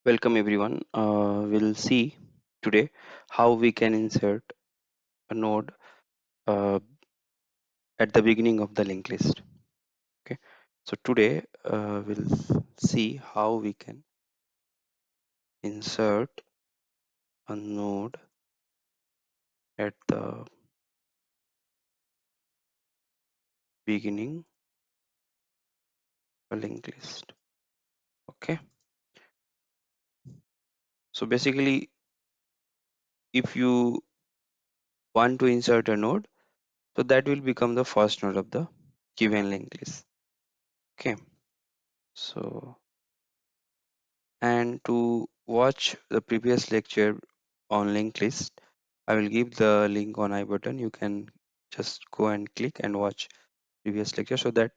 Welcome everyone. We'll see today how we can insert a node uh, at the beginning of the linked list. Okay. So today we'll see how we can insert a node at the beginning of a linked list. Okay. So basically, if you want to insert a node, so that will become the first node of the given linked list. Okay. So and to watch the previous lecture on linked list, I will give the link on I button. You can just go and click and watch previous lecture so that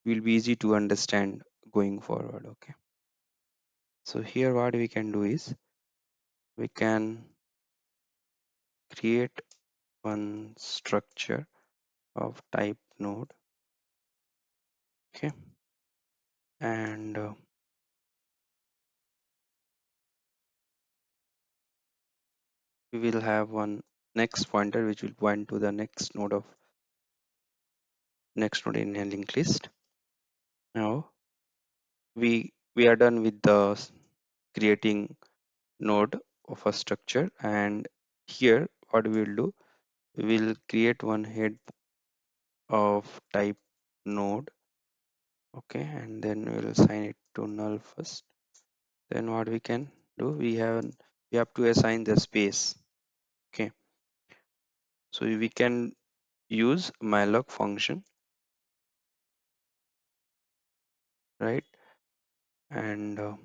it will be easy to understand going forward. Okay. So here what we can do is we can create one structure of type node. Okay. And we will have one next pointer which will point to the next node in a linked list. Now we are done with the creating node of a structure, and here what we will do, we will create one head of type node. Okay, and then we'll assign it to null first. Then what we can do, we have to assign the space. Okay, so we can use malloc function, right? And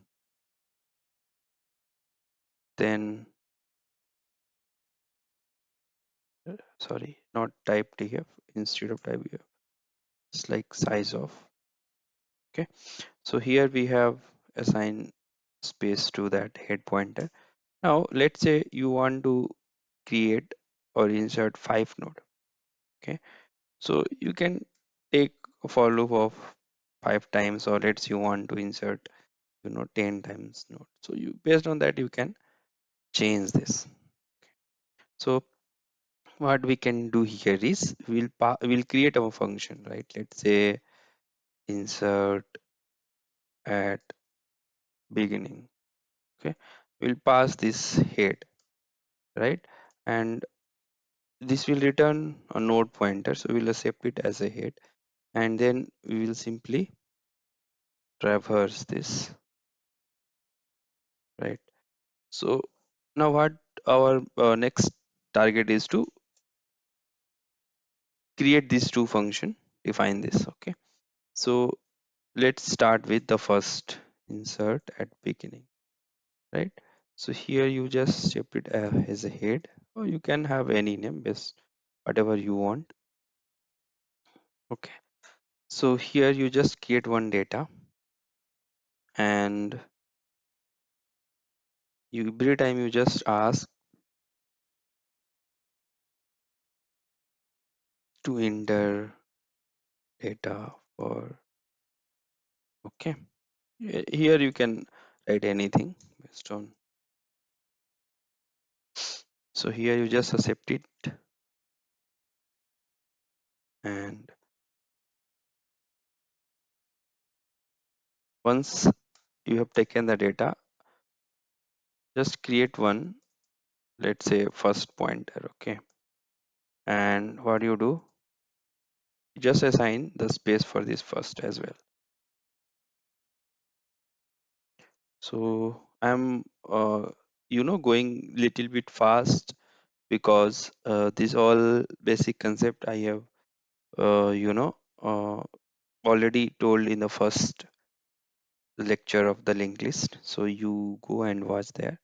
then sorry, not type df, instead of type df, it's like size of. Okay, so here we have assigned space to that head pointer. Now let's say you want to create or insert 5 node. Okay, so you can take a for loop of 5 times, or let's you want to insert 10 times node. So you, based on that, you can change this. So what we can do here is we'll create our function, right? Let's say insert at beginning. Okay, we'll pass this head, right? And this will return a node pointer, so we'll accept it as a head, and then we will simply traverse this, right? So now what our next target is to create these two function, define this. Okay, so let's start with the first, insert at beginning, right? So here you just shape it as a head, or you can have any name best, whatever you want. Okay, so here you just create one data, and you every time you just ask to enter data for. Okay, here you can write anything based on. So here you just accept it, and once you have taken the data, just create one, let's say first pointer. Okay, and what you do, you just assign the space for this first as well. So I'm going little bit fast because this all basic concept I have uh, already told in the first lecture of the linked list, so you go and watch there,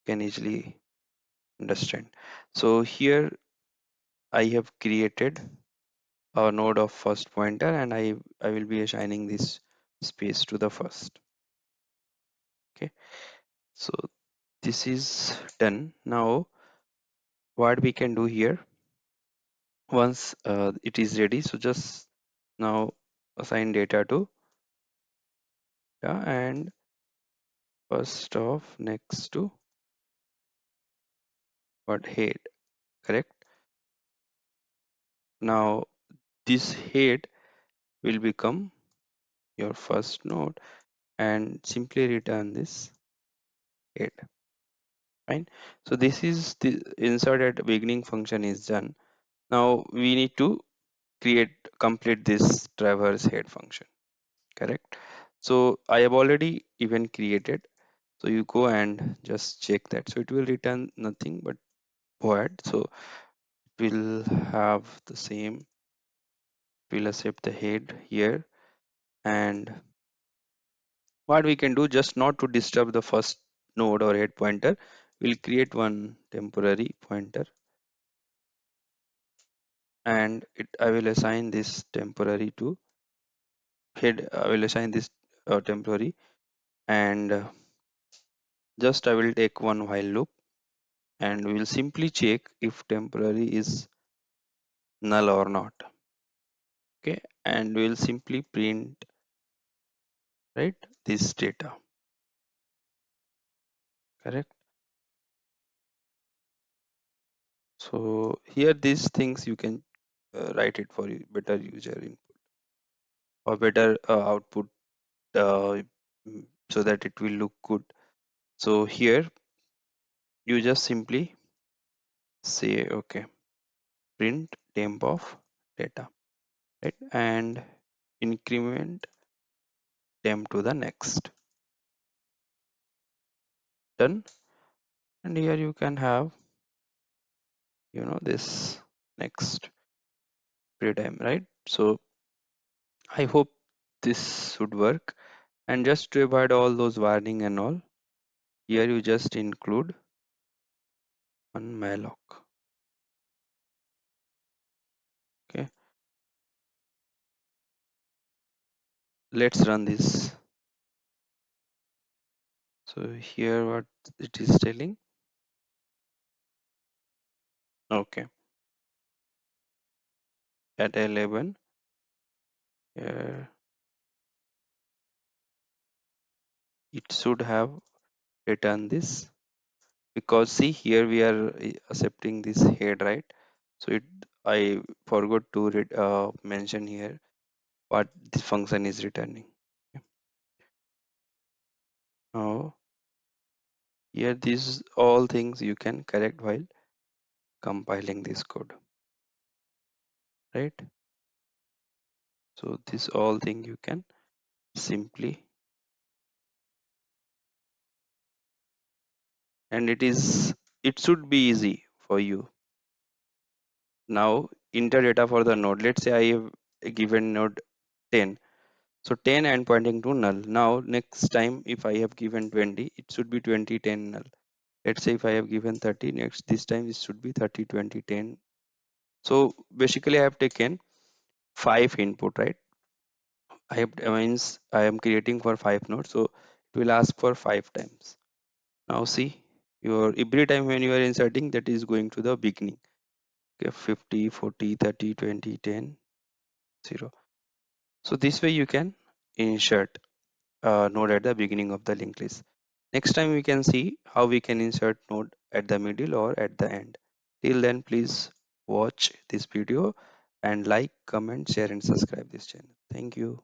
can easily understand. So here I have created a node of first pointer, and I will be assigning this space to the first. Okay, so this is done. Now what we can do here, once it is ready, so just now assign data to, yeah, and first of next to what head, correct? Now this head will become your first node and simply return this head, fine. So this is the insert at beginning function is done. Now we need to complete this traverse head function, correct? So I have already even created, so you go and just check that. So it will return nothing but void. So it will have the same, we'll accept the head here. And what we can do, just not to disturb the first node or head pointer, we'll create one temporary pointer, and I will assign this temporary to head. I will assign this temporary, and just I will take one while loop, and we will simply check if temporary is null or not. Okay, and we will simply print, right, this data, correct? So here these things you can write it for you better user input or better output, uh, so that it will look good. So here you just simply say okay, print temp of data, right, and increment temp to the next, done. And here you can have, this next time, right? So I hope this should work. And just to avoid all those warning and all, here you just include one malloc. Okay, let's run this. So here what it is telling, okay, at 11, uh, it should have returned this, because see here we are accepting this head, right? So I forgot to mention here what this function is returning. Okay. Now here these all things you can correct while compiling this code, right? So this all thing you can simply, and it should be easy for you. Now enter data for the node. Let's say I have a given node 10. So 10 and pointing to null. Now next time if I have given 20, it should be 20 10 null. Let's say if I have given 30, next this time it should be 30 20 10. So basically I have taken 5 input, right? Means I am creating for 5 nodes, so it will ask for 5 times. Now see, your every time when you are inserting, that is going to the beginning. Okay, 50 40 30 20 10 0. So this way you can insert a node at the beginning of the linked list. Next time we can see how we can insert node at the middle or at the end. Till then, please watch this video and like, comment, share and subscribe this channel. Thank you.